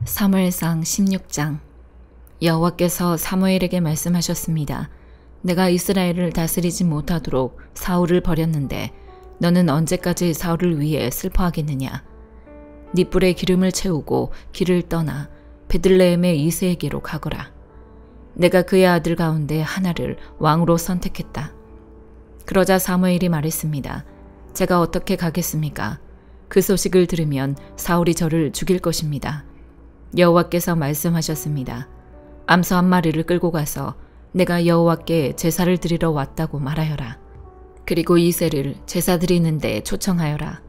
사무엘상 16장. 여호와께서 사무엘에게 말씀하셨습니다. 내가 이스라엘을 다스리지 못하도록 사울을 버렸는데 너는 언제까지 사울을 위해 슬퍼하겠느냐. 네 뿔에 기름을 채우고 길을 떠나 베들레헴의 이새에게로 가거라. 내가 그의 아들 가운데 하나를 왕으로 선택했다. 그러자 사무엘이 말했습니다. 제가 어떻게 가겠습니까? 그 소식을 들으면 사울이 저를 죽일 것입니다. 여호와께서 말씀하셨습니다. 암소 한 마리를 끌고 가서 내가 여호와께 제사를 드리러 왔다고 말하여라. 그리고 이새를 제사 드리는데 초청하여라.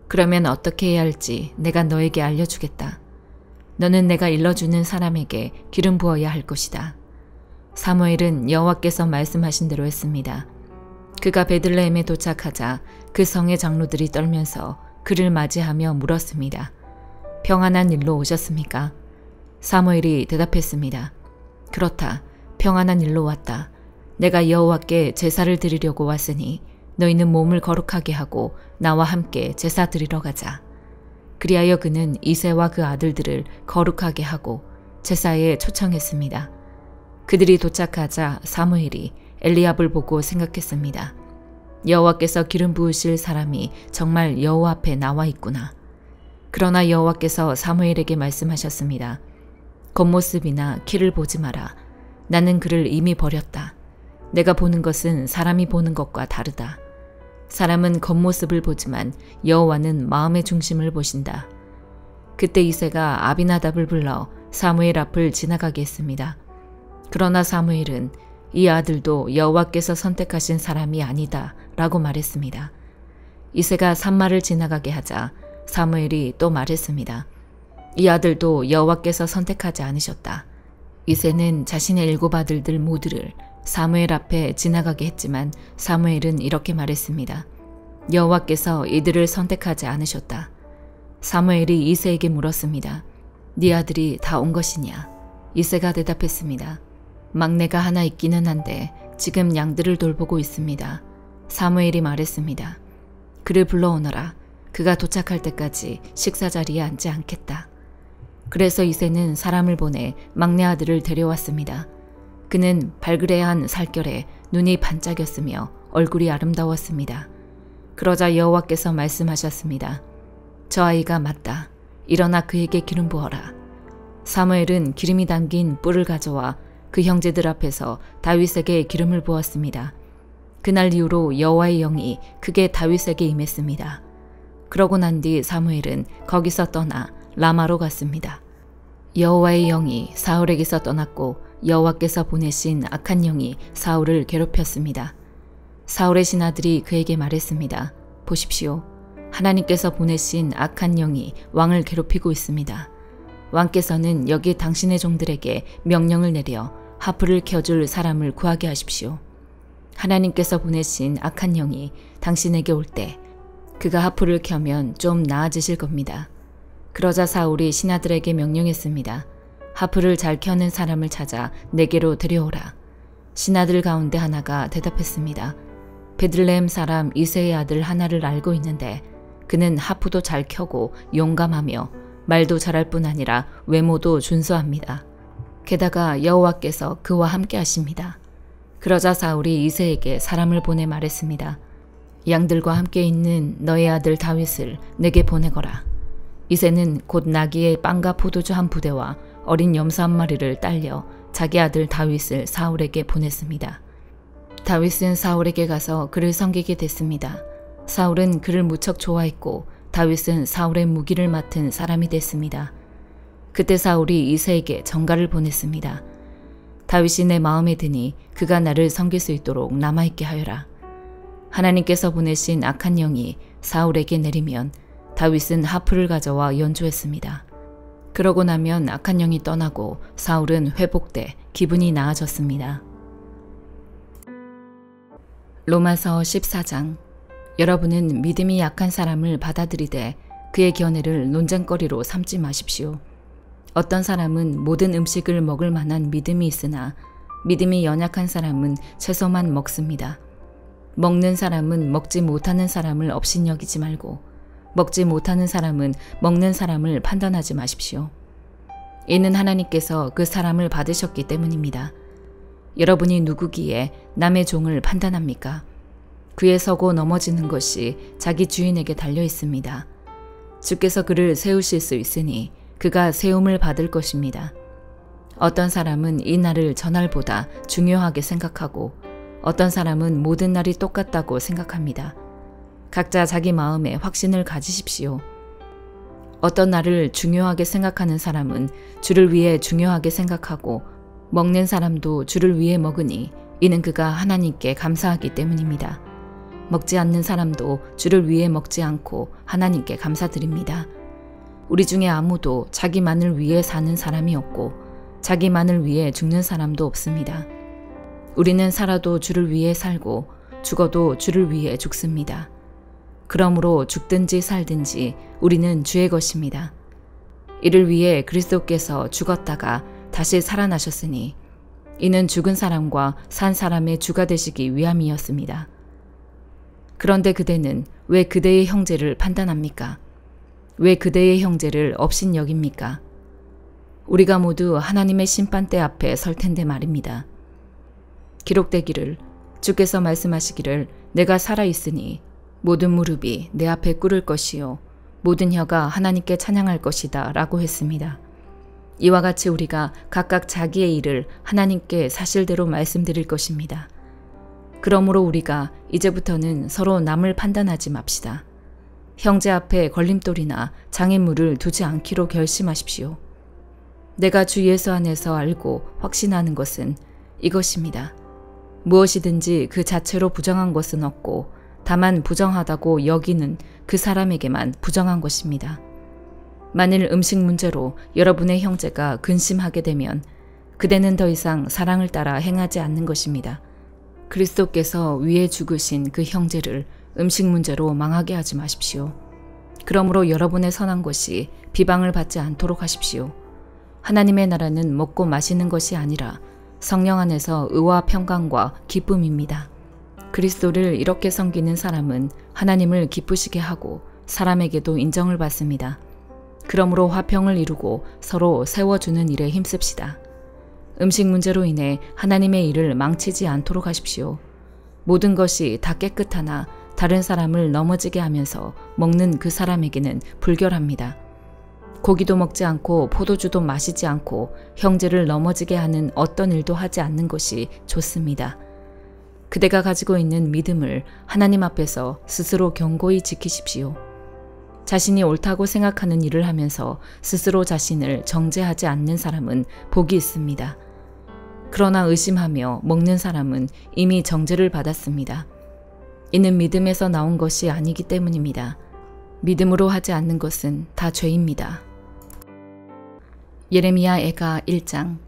그러면 어떻게 해야 할지 내가 너에게 알려주겠다. 너는 내가 일러주는 사람에게 기름 부어야 할 것이다. 사무엘은 여호와께서 말씀하신 대로 했습니다. 그가 베들레헴에 도착하자 그 성의 장로들이 떨면서 그를 맞이하며 물었습니다. 평안한 일로 오셨습니까? 사무엘이 대답했습니다. 그렇다. 평안한 일로 왔다. 내가 여호와께 제사를 드리려고 왔으니 너희는 몸을 거룩하게 하고 나와 함께 제사 드리러 가자. 그리하여 그는 이새와 그 아들들을 거룩하게 하고 제사에 초청했습니다. 그들이 도착하자 사무엘이 엘리압을 보고 생각했습니다. 여호와께서 기름 부으실 사람이 정말 여호와 앞에 나와 있구나. 그러나 여호와께서 사무엘에게 말씀하셨습니다. 겉모습이나 키를 보지 마라. 나는 그를 이미 버렸다. 내가 보는 것은 사람이 보는 것과 다르다. 사람은 겉모습을 보지만 여호와는 마음의 중심을 보신다. 그때 이새가 아비나답을 불러 사무엘 앞을 지나가게 했습니다. 그러나 사무엘은 이 아들도 여호와께서 선택하신 사람이 아니다 라고 말했습니다. 이새가 산마를 지나가게 하자 사무엘이 또 말했습니다. 이 아들도 여호와께서 선택하지 않으셨다. 이새는 자신의 7 아들들 모두를 사무엘 앞에 지나가게 했지만 사무엘은 이렇게 말했습니다. 여호와께서 이들을 선택하지 않으셨다. 사무엘이 이새에게 물었습니다. 네 아들이 다 온 것이냐? 이새가 대답했습니다. 막내가 하나 있기는 한데 지금 양들을 돌보고 있습니다. 사무엘이 말했습니다. 그를 불러오너라. 그가 도착할 때까지 식사 자리에 앉지 않겠다. 그래서 이새는 사람을 보내 막내 아들을 데려왔습니다. 그는 발그레한 살결에 눈이 반짝였으며 얼굴이 아름다웠습니다. 그러자 여호와께서 말씀하셨습니다. 저 아이가 맞다. 일어나 그에게 기름 부어라. 사무엘은 기름이 담긴 뿔을 가져와 그 형제들 앞에서 다윗에게 기름을 부었습니다. 그날 이후로 여호와의 영이 크게 다윗에게 임했습니다. 그러고 난 뒤 사무엘은 거기서 떠나 라마로 갔습니다. 여호와의 영이 사울에게서 떠났고 여호와께서 보내신 악한 영이 사울을 괴롭혔습니다. 사울의 신하들이 그에게 말했습니다. 보십시오. 하나님께서 보내신 악한 영이 왕을 괴롭히고 있습니다. 왕께서는 여기 당신의 종들에게 명령을 내려 하프를 켜줄 사람을 구하게 하십시오. 하나님께서 보내신 악한 영이 당신에게 올 때 그가 하프를 켜면 좀 나아지실 겁니다. 그러자 사울이 신하들에게 명령했습니다. 하프를 잘 켜는 사람을 찾아 내게로 데려오라. 신하들 가운데 하나가 대답했습니다. 베들레헴 사람 이새의 아들 하나를 알고 있는데 그는 하프도 잘 켜고 용감하며 말도 잘할 뿐 아니라 외모도 준수합니다. 게다가 여호와께서 그와 함께 하십니다. 그러자 사울이 이새에게 사람을 보내 말했습니다. 양들과 함께 있는 너의 아들 다윗을 내게 보내거라. 이새는 곧 나귀의 빵과 포도주 한 부대와 어린 염소 한 마리를 딸려 자기 아들 다윗을 사울에게 보냈습니다. 다윗은 사울에게 가서 그를 섬기게 됐습니다. 사울은 그를 무척 좋아했고 다윗은 사울의 무기를 맡은 사람이 됐습니다. 그때 사울이 이새에게 전가를 보냈습니다. 다윗이 내 마음에 드니 그가 나를 섬길 수 있도록 남아있게 하여라. 하나님께서 보내신 악한 영이 사울에게 내리면 다윗은 하프를 가져와 연주했습니다. 그러고 나면 악한 영이 떠나고 사울은 회복돼 기분이 나아졌습니다. 로마서 14장. 여러분은 믿음이 약한 사람을 받아들이되 그의 견해를 논쟁거리로 삼지 마십시오. 어떤 사람은 모든 음식을 먹을 만한 믿음이 있으나 믿음이 연약한 사람은 채소만 먹습니다. 먹는 사람은 먹지 못하는 사람을 업신여기지 말고 먹지 못하는 사람은 먹는 사람을 판단하지 마십시오. 이는 하나님께서 그 사람을 받으셨기 때문입니다. 여러분이 누구기에 남의 종을 판단합니까? 그에 서고 넘어지는 것이 자기 주인에게 달려 있습니다. 주께서 그를 세우실 수 있으니 그가 세움을 받을 것입니다. 어떤 사람은 이 날을 저날보다 중요하게 생각하고 어떤 사람은 모든 날이 똑같다고 생각합니다. 각자 자기 마음에 확신을 가지십시오. 어떤 날을 중요하게 생각하는 사람은 주를 위해 중요하게 생각하고 먹는 사람도 주를 위해 먹으니 이는 그가 하나님께 감사하기 때문입니다. 먹지 않는 사람도 주를 위해 먹지 않고 하나님께 감사드립니다. 우리 중에 아무도 자기만을 위해 사는 사람이 없고 자기만을 위해 죽는 사람도 없습니다. 우리는 살아도 주를 위해 살고 죽어도 주를 위해 죽습니다. 그러므로 죽든지 살든지 우리는 주의 것입니다. 이를 위해 그리스도께서 죽었다가 다시 살아나셨으니 이는 죽은 사람과 산 사람의 주가 되시기 위함이었습니다. 그런데 그대는 왜 그대의 형제를 판단합니까? 왜 그대의 형제를 업신여깁니까? 우리가 모두 하나님의 심판대 앞에 설 텐데 말입니다. 기록되기를 주께서 말씀하시기를 내가 살아있으니 모든 무릎이 내 앞에 꿇을 것이요 모든 혀가 하나님께 찬양할 것이다 라고 했습니다. 이와 같이 우리가 각각 자기의 일을 하나님께 사실대로 말씀드릴 것입니다. 그러므로 우리가 이제부터는 서로 남을 판단하지 맙시다. 형제 앞에 걸림돌이나 장애물을 두지 않기로 결심하십시오. 내가 주 예수 안에서 알고 확신하는 것은 이것입니다. 무엇이든지 그 자체로 부정한 것은 없고 다만 부정하다고 여기는 그 사람에게만 부정한 것입니다. 만일 음식 문제로 여러분의 형제가 근심하게 되면 그대는 더 이상 사랑을 따라 행하지 않는 것입니다. 그리스도께서 위에 죽으신 그 형제를 음식 문제로 망하게 하지 마십시오. 그러므로 여러분의 선한 것이 비방을 받지 않도록 하십시오. 하나님의 나라는 먹고 마시는 것이 아니라 성령 안에서 의와 평강과 기쁨입니다. 그리스도를 이렇게 섬기는 사람은 하나님을 기쁘시게 하고 사람에게도 인정을 받습니다. 그러므로 화평을 이루고 서로 세워주는 일에 힘씁시다. 음식 문제로 인해 하나님의 일을 망치지 않도록 하십시오. 모든 것이 다 깨끗하나 다른 사람을 넘어지게 하면서 먹는 그 사람에게는 불결합니다. 고기도 먹지 않고 포도주도 마시지 않고 형제를 넘어지게 하는 어떤 일도 하지 않는 것이 좋습니다. 그대가 가지고 있는 믿음을 하나님 앞에서 스스로 견고히 지키십시오. 자신이 옳다고 생각하는 일을 하면서 스스로 자신을 정죄하지 않는 사람은 복이 있습니다. 그러나 의심하며 먹는 사람은 이미 정죄를 받았습니다. 이는 믿음에서 나온 것이 아니기 때문입니다. 믿음으로 하지 않는 것은 다 죄입니다. 예레미야 애가 1장.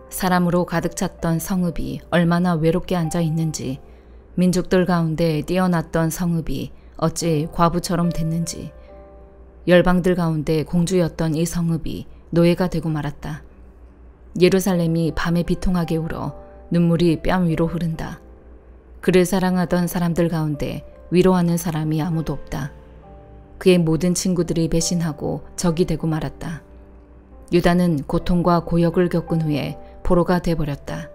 사람으로 가득 찼던 성읍이 얼마나 외롭게 앉아 있는지, 민족들 가운데 뛰어났던 성읍이 어찌 과부처럼 됐는지, 열방들 가운데 공주였던 이 성읍이 노예가 되고 말았다. 예루살렘이 밤에 비통하게 울어 눈물이 뺨 위로 흐른다. 그를 사랑하던 사람들 가운데 위로하는 사람이 아무도 없다. 그의 모든 친구들이 배신하고 적이 되고 말았다. 유다는 고통과 고역을 겪은 후에 포로가 돼버렸다.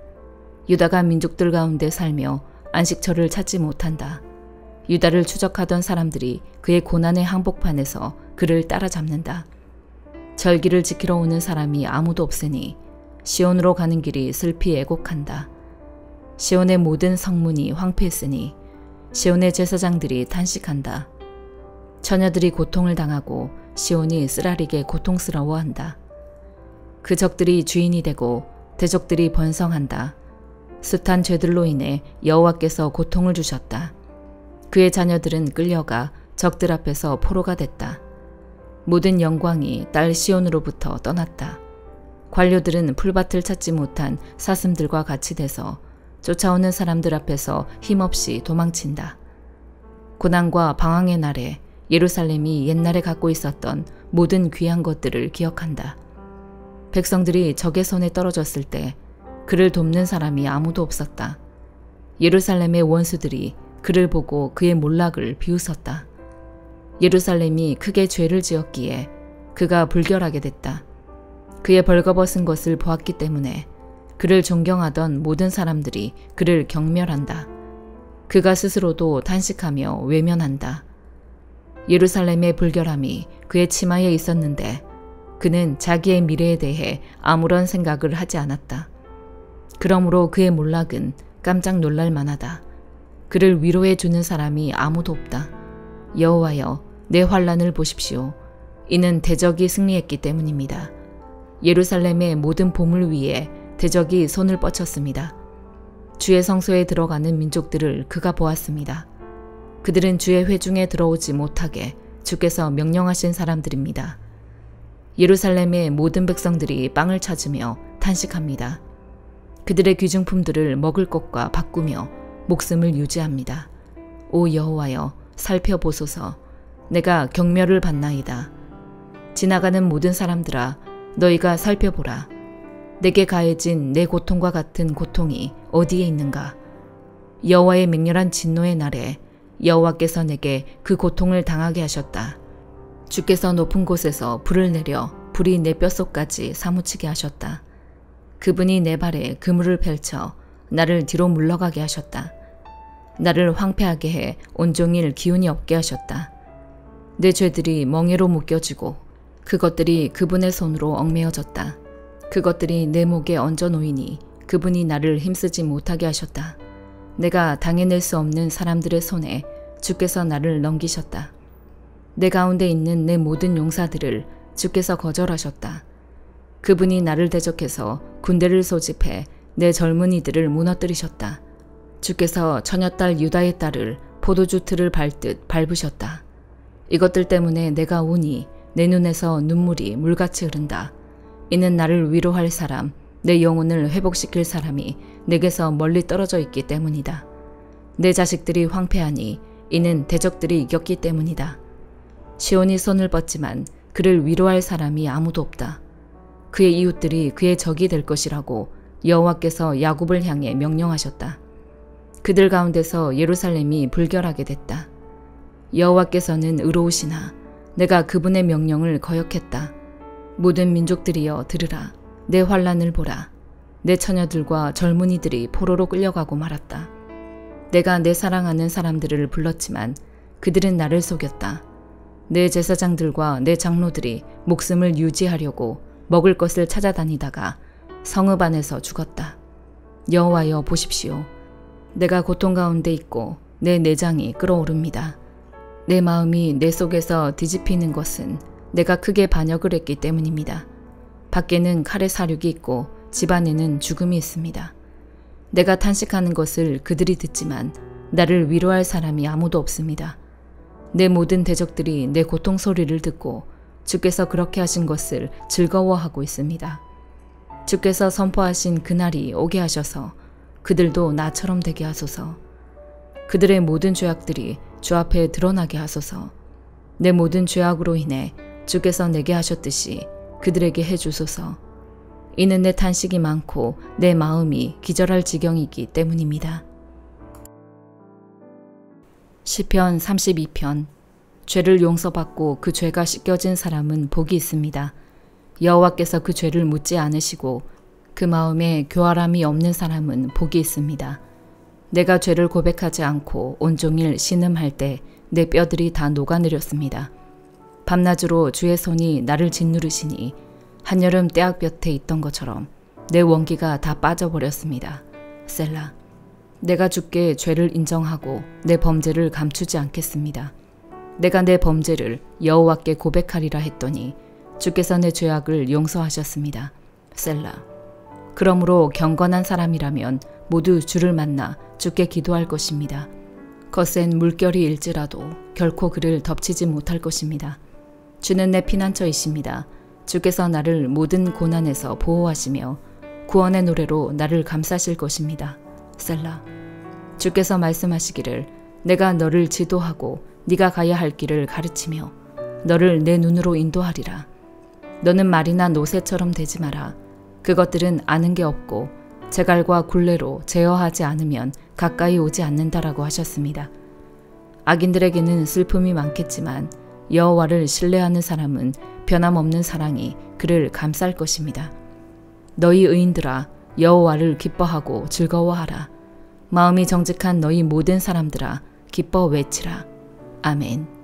유다가 민족들 가운데 살며 안식처를 찾지 못한다. 유다를 추적하던 사람들이 그의 고난의 항복판에서 그를 따라잡는다. 절기를 지키러 오는 사람이 아무도 없으니 시온으로 가는 길이 슬피 애곡한다. 시온의 모든 성문이 황폐했으니 시온의 제사장들이 탄식한다. 처녀들이 고통을 당하고 시온이 쓰라리게 고통스러워한다. 그 적들이 주인이 되고 대적들이 번성한다. 숱한 죄들로 인해 여호와께서 고통을 주셨다. 그의 자녀들은 끌려가 적들 앞에서 포로가 됐다. 모든 영광이 딸 시온으로부터 떠났다. 관료들은 풀밭을 찾지 못한 사슴들과 같이 돼서 쫓아오는 사람들 앞에서 힘없이 도망친다. 고난과 방황의 날에 예루살렘이 옛날에 갖고 있었던 모든 귀한 것들을 기억한다. 백성들이 적의 손에 떨어졌을 때 그를 돕는 사람이 아무도 없었다. 예루살렘의 원수들이 그를 보고 그의 몰락을 비웃었다. 예루살렘이 크게 죄를 지었기에 그가 불결하게 됐다. 그의 벌거벗은 것을 보았기 때문에 그를 존경하던 모든 사람들이 그를 경멸한다. 그가 스스로도 탄식하며 외면한다. 예루살렘의 불결함이 그의 치마에 있었는데 그는 자기의 미래에 대해 아무런 생각을 하지 않았다. 그러므로 그의 몰락은 깜짝 놀랄 만하다. 그를 위로해 주는 사람이 아무도 없다. 여호와여, 내 환난을 보십시오. 이는 대적이 승리했기 때문입니다. 예루살렘의 모든 보물 위에 대적이 손을 뻗쳤습니다. 주의 성소에 들어가는 민족들을 그가 보았습니다. 그들은 주의 회중에 들어오지 못하게 주께서 명령하신 사람들입니다. 예루살렘의 모든 백성들이 빵을 찾으며 탄식합니다. 그들의 귀중품들을 먹을 것과 바꾸며 목숨을 유지합니다. 오 여호와여, 살펴보소서. 내가 경멸을 받나이다. 지나가는 모든 사람들아, 너희가 살펴보라. 내게 가해진 내 고통과 같은 고통이 어디에 있는가? 여호와의 맹렬한 진노의 날에 여호와께서 내게 그 고통을 당하게 하셨다. 주께서 높은 곳에서 불을 내려 불이 내 뼛속까지 사무치게 하셨다. 그분이 내 발에 그물을 펼쳐 나를 뒤로 물러가게 하셨다. 나를 황폐하게 해 온종일 기운이 없게 하셨다. 내 죄들이 멍에로 묶여지고 그것들이 그분의 손으로 얽매여졌다. 그것들이 내 목에 얹어 놓이니 그분이 나를 힘쓰지 못하게 하셨다. 내가 당해낼 수 없는 사람들의 손에 주께서 나를 넘기셨다. 내 가운데 있는 내 모든 용사들을 주께서 거절하셨다. 그분이 나를 대적해서 군대를 소집해 내 젊은이들을 무너뜨리셨다. 주께서 처녀딸 유다의 딸을 포도주 틀을 밟듯 밟으셨다. 이것들 때문에 내가 우니 내 눈에서 눈물이 물같이 흐른다. 이는 나를 위로할 사람, 내 영혼을 회복시킬 사람이 내게서 멀리 떨어져 있기 때문이다. 내 자식들이 황폐하니 이는 대적들이 이겼기 때문이다. 시온이 손을 뻗지만 그를 위로할 사람이 아무도 없다. 그의 이웃들이 그의 적이 될 것이라고 여호와께서 야곱을 향해 명령하셨다. 그들 가운데서 예루살렘이 불결하게 됐다. 여호와께서는 의로우시나 내가 그분의 명령을 거역했다. 모든 민족들이여 들으라. 내 환난을 보라. 내 처녀들과 젊은이들이 포로로 끌려가고 말았다. 내가 내 사랑하는 사람들을 불렀지만 그들은 나를 속였다. 내 제사장들과 내 장로들이 목숨을 유지하려고 먹을 것을 찾아다니다가 성읍 안에서 죽었다. 여호와여 보십시오. 내가 고통 가운데 있고 내 내장이 끓어오릅니다. 내 마음이 내 속에서 뒤집히는 것은 내가 크게 반역을 했기 때문입니다. 밖에는 칼의 사륙이 있고 집 안에는 죽음이 있습니다. 내가 탄식하는 것을 그들이 듣지만 나를 위로할 사람이 아무도 없습니다. 내 모든 대적들이 내 고통 소리를 듣고 주께서 그렇게 하신 것을 즐거워하고 있습니다. 주께서 선포하신 그날이 오게 하셔서 그들도 나처럼 되게 하소서. 그들의 모든 죄악들이 주 앞에 드러나게 하소서. 내 모든 죄악으로 인해 주께서 내게 하셨듯이 그들에게 해주소서. 이는 내 탄식이 많고 내 마음이 기절할 지경이기 때문입니다. 시편 32편. 죄를 용서받고 그 죄가 씻겨진 사람은 복이 있습니다. 여호와께서 그 죄를 묻지 않으시고 그 마음에 교활함이 없는 사람은 복이 있습니다. 내가 죄를 고백하지 않고 온종일 신음할 때 내 뼈들이 다 녹아내렸습니다. 밤낮으로 주의 손이 나를 짓누르시니 한여름 떼약볕에 있던 것처럼 내 원기가 다 빠져버렸습니다. 셀라. 내가 주께 죄를 인정하고 내 범죄를 감추지 않겠습니다. 내가 내 범죄를 여호와께 고백하리라 했더니 주께서 내 죄악을 용서하셨습니다. 셀라. 그러므로 경건한 사람이라면 모두 주를 만나 주께 기도할 것입니다. 거센 물결이 일지라도 결코 그를 덮치지 못할 것입니다. 주는 내 피난처이십니다. 주께서 나를 모든 고난에서 보호하시며 구원의 노래로 나를 감싸실 것입니다. 셀라. 주께서 말씀하시기를 내가 너를 지도하고 네가 가야 할 길을 가르치며 너를 내 눈으로 인도하리라. 너는 말이나 노새처럼 되지 마라. 그것들은 아는 게 없고 재갈과 굴레로 제어하지 않으면 가까이 오지 않는다라고 하셨습니다. 악인들에게는 슬픔이 많겠지만 여호와를 신뢰하는 사람은 변함없는 사랑이 그를 감쌀 것입니다. 너희 의인들아 여호와를 기뻐하고 즐거워하라. 마음이 정직한 너희 모든 사람들아 기뻐 외치라. 아멘.